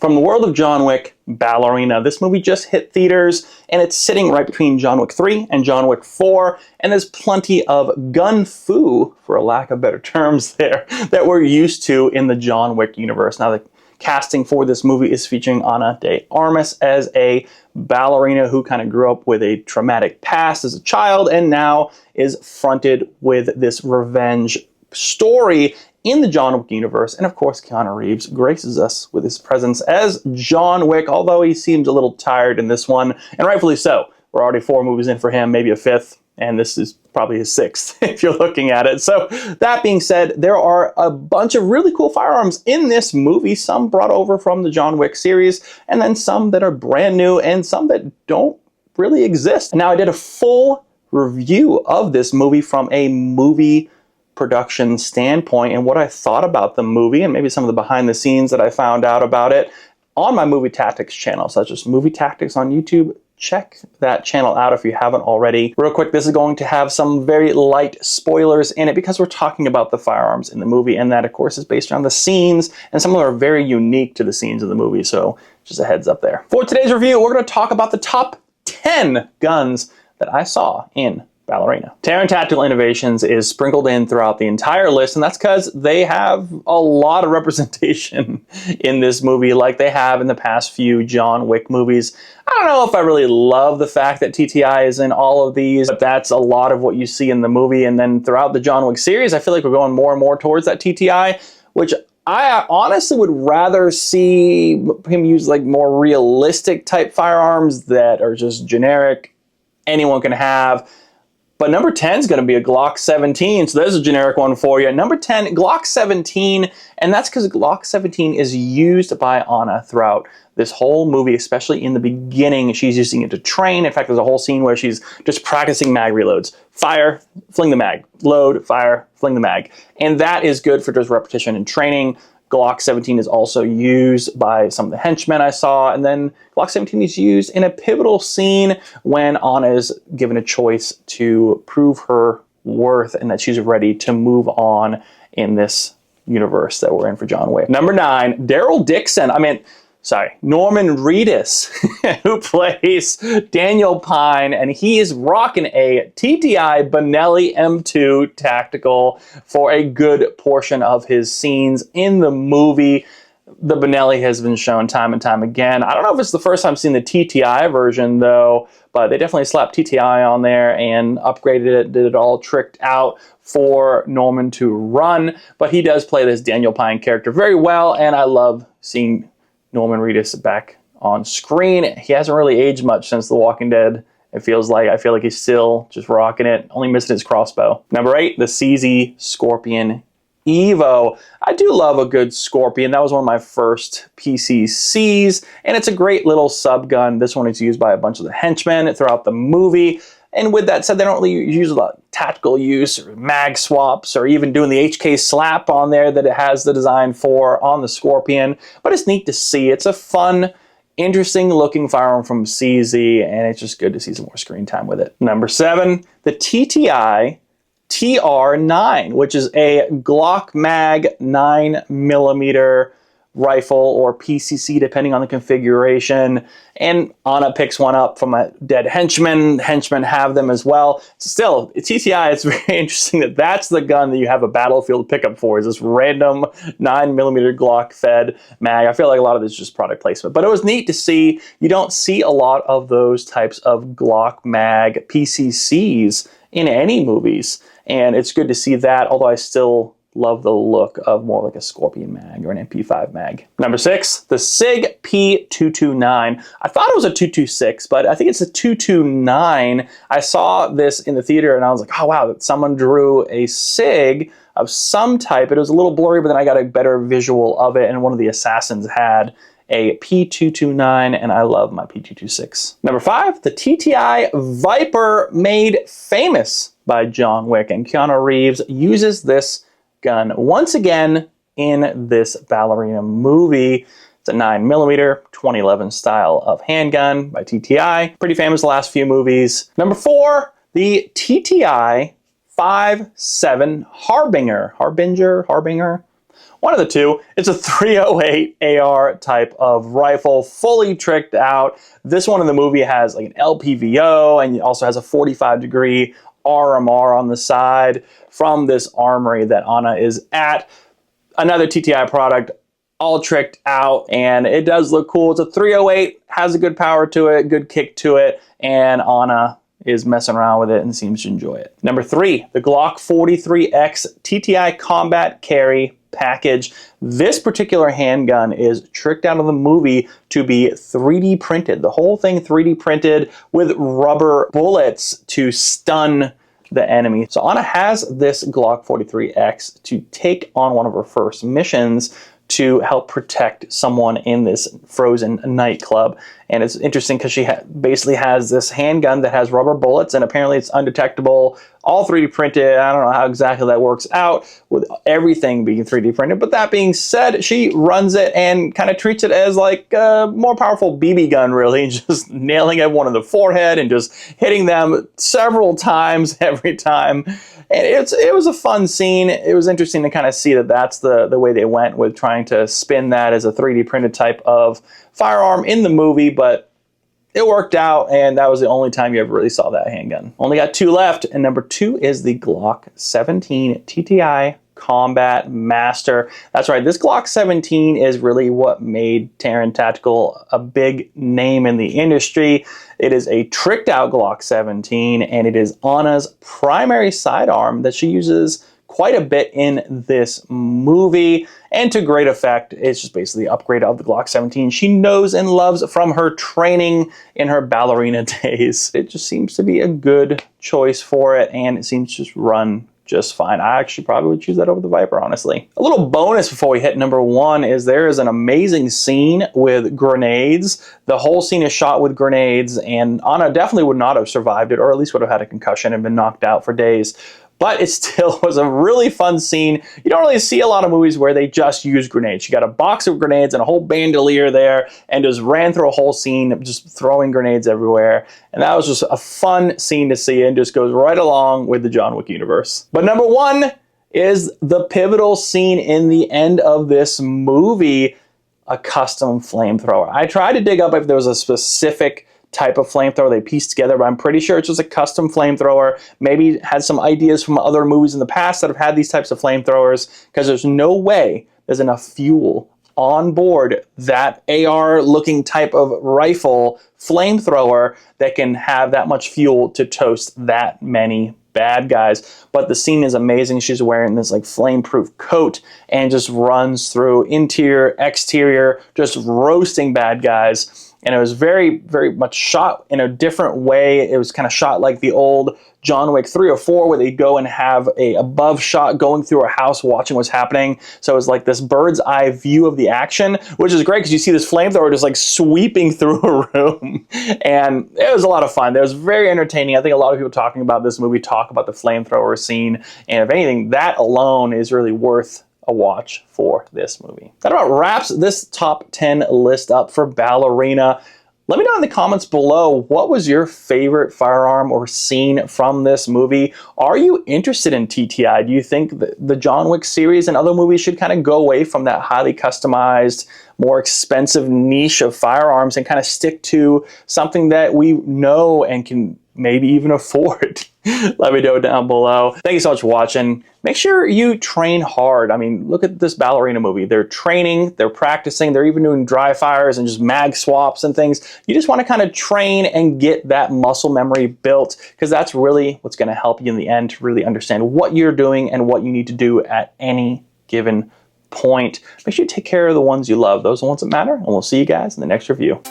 From the world of John Wick, Ballerina. This movie just hit theaters, and it's sitting right between John Wick 3 and John Wick 4, and there's plenty of gun-fu, for a lack of better terms there, that we're used to in the John Wick universe. Now, the casting for this movie is featuring Ana de Armas as a ballerina who kind of grew up with a traumatic past as a child, and now is fronted with this revenge story in the John Wick universe. And of course, Keanu Reeves graces us with his presence as John Wick, although he seems a little tired in this one, and rightfully so. We're already 4 movies in for him, maybe a 5th, and this is probably his 6th, if you're looking at it. So that being said, there are a bunch of really cool firearms in this movie, some brought over from the John Wick series, and then some that are brand new, and some that don't really exist. Now, I did a full review of this movie from a movie production standpoint and what I thought about the movie, and maybe some of the behind the scenes that I found out about it on my Movie Tactics channel, such as Movie Tactics on YouTube. Check that channel out if you haven't already. Real quick, this is going to have some very light spoilers in it because we're talking about the firearms in the movie, and that, of course, is based on the scenes, and some of them are very unique to the scenes of the movie, so just a heads up there. For today's review, we're going to talk about the top 10 guns that I saw in Ballerina. Terran Tactical Innovations is sprinkled in throughout the entire list, and that's because they have a lot of representation in this movie like they have in the past few John Wick movies. I don't know if I really love the fact that TTI is in all of these, but that's a lot of what you see in the movie. And then throughout the John Wick series, I feel like we're going more and more towards that TTI, which I honestly would rather see him use like more realistic type firearms that are just generic, anyone can have. But number 10 is going to be a Glock 17, so there's a generic one for you. Number 10, Glock 17, and that's because Glock 17 is used by Ana throughout this whole movie, especially in the beginning. She's using it to train. In fact, there's a whole scene where she's just practicing mag reloads. Fire, fling the mag. Load, fire, fling the mag. And that is good for just repetition and training. Glock 17 is also used by some of the henchmen I saw, and then Glock 17 is used in a pivotal scene when Ana is given a choice to prove her worth and that she's ready to move on in this universe that we're in for John Wick. Number 9, Norman Reedus, who plays Daniel Pine, and he is rocking a TTI Benelli M2 Tactical for a good portion of his scenes in the movie. The Benelli has been shown time and time again. I don't know if it's the first time I've seen the TTI version, though, but they definitely slapped TTI on there and upgraded it, did it all tricked out for Norman to run. But he does play this Daniel Pine character very well, and I love seeing Norman Reedus back on screen. He hasn't really aged much since The Walking Dead. It feels like, I feel like he's still just rocking it, only missing his crossbow. Number 8, the CZ Scorpion Evo. I do love a good Scorpion. That was one of my first PCCs, and it's a great little sub gun. This one is used by a bunch of the henchmen throughout the movie. And with that said, they don't really use a lot of tactical use or mag swaps or even doing the HK slap on there that it has the design for on the Scorpion. But it's neat to see. It's a fun, interesting looking firearm from CZ, and it's just good to see some more screen time with it. Number 7, the TTI TR9, which is a Glock Mag 9mm rifle or PCC, depending on the configuration. And Ana picks one up from a dead henchman. Henchmen have them as well. Still, TTI, it's very interesting that that's the gun that you have a battlefield pickup for, is this random 9mm Glock fed mag. I feel like a lot of this is just product placement, but it was neat to see. You don't see a lot of those types of Glock Mag PCCs in any movies, and it's good to see that, although I still love the look of more like a Scorpion mag or an MP5 mag. Number 6, the SIG P229. I thought it was a 226, but I think it's a 229. I saw this in the theater and I was like, oh wow, someone drew a SIG of some type. It was a little blurry, but then I got a better visual of it, and one of the assassins had a P229, and I love my P226. Number 5, the TTI Viper, made famous by John Wick, and Keanu Reeves uses this gun once again in this Ballerina movie. It's a 9mm 2011 style of handgun by TTI. Pretty famous the last few movies. Number 4, the TTI 5.7 Harbinger. One of the two. It's a 308 AR type of rifle, fully tricked out. This one in the movie has like an LPVO, and it also has a 45-degree RMR on the side from this armory that Ana is at. Another TTI product, all tricked out, and it does look cool. It's a 308, has a good power to it, good kick to it, and Ana is messing around with it and seems to enjoy it. Number 3, the Glock 43X TTI Combat Carry Package. This particular handgun is tricked out of the movie to be 3D printed. The whole thing 3D printed with rubber bullets to stun the enemy. So Ana has this Glock 43X to take on one of her first missions to help protect someone in this frozen nightclub. And it's interesting because she basically has this handgun that has rubber bullets, and apparently it's undetectable, all 3D printed. I don't know how exactly that works out with everything being 3D printed. But that being said, she runs it and kind of treats it as like a more powerful BB gun, really, just nailing everyone in the forehead and just hitting them several times every time. And it was a fun scene. It was interesting to kind of see that that's the way they went with trying to spin that as a 3D printed type of firearm in the movie, but it worked out, and that was the only time you ever really saw that handgun. Only got 2 left, and number 2 is the Glock 17 TTI Combat Master. That's right, this Glock 17 is really what made Taran Tactical a big name in the industry. It is a tricked out Glock 17, and it is Ana's primary sidearm that she uses quite a bit in this movie, and to great effect. It's just basically the upgrade of the Glock 17 she knows and loves from her training in her ballerina days. It just seems to be a good choice for it, and it seems to just run just fine. I actually probably would choose that over the Viper, honestly. A little bonus before we hit number 1 is there is an amazing scene with grenades. The whole scene is shot with grenades, and Ana definitely would not have survived it, or at least would have had a concussion and been knocked out for days. But it still was a really fun scene. You don't really see a lot of movies where they just use grenades. You got a box of grenades and a whole bandolier there, and just ran through a whole scene just throwing grenades everywhere. And that was just a fun scene to see, and just goes right along with the John Wick universe. But number 1 is the pivotal scene in the end of this movie, a custom flamethrower. I tried to dig up if there was a specific type of flamethrower they pieced together, but I'm pretty sure it's just a custom flamethrower. Maybe had some ideas from other movies in the past that have had these types of flamethrowers, because there's no way there's enough fuel on board that AR looking type of rifle flamethrower that can have that much fuel to toast that many bad guys. But the scene is amazing. She's wearing this like flame-proof coat and just runs through interior, exterior, just roasting bad guys. And it was very, very much shot in a different way. It was kind of shot like the old John Wick 3 or 4, where they go and have a above shot going through a house watching what's happening. So it was like this bird's eye view of the action, which is great because you see this flamethrower just like sweeping through a room. And it was a lot of fun. It was very entertaining. I think a lot of people talking about this movie talk about the flamethrower scene. And if anything, that alone is really worth a watch for this movie. That about wraps this top 10 list up for Ballerina. Let me know in the comments below, what was your favorite firearm or scene from this movie? Are you interested in TTI? Do you think the John Wick series and other movies should kind of go away from that highly customized, more expensive niche of firearms and kind of stick to something that we know and can maybe even afford? Let me know down below. Thank you so much for watching. Make sure you train hard. I mean, look at this Ballerina movie. They're training, they're practicing, they're even doing dry fires and just mag swaps and things. You just want to kind of train and get that muscle memory built, because that's really what's going to help you in the end to really understand what you're doing and what you need to do at any given point. Make sure you take care of the ones you love. Those are the ones that matter, and we'll see you guys in the next review.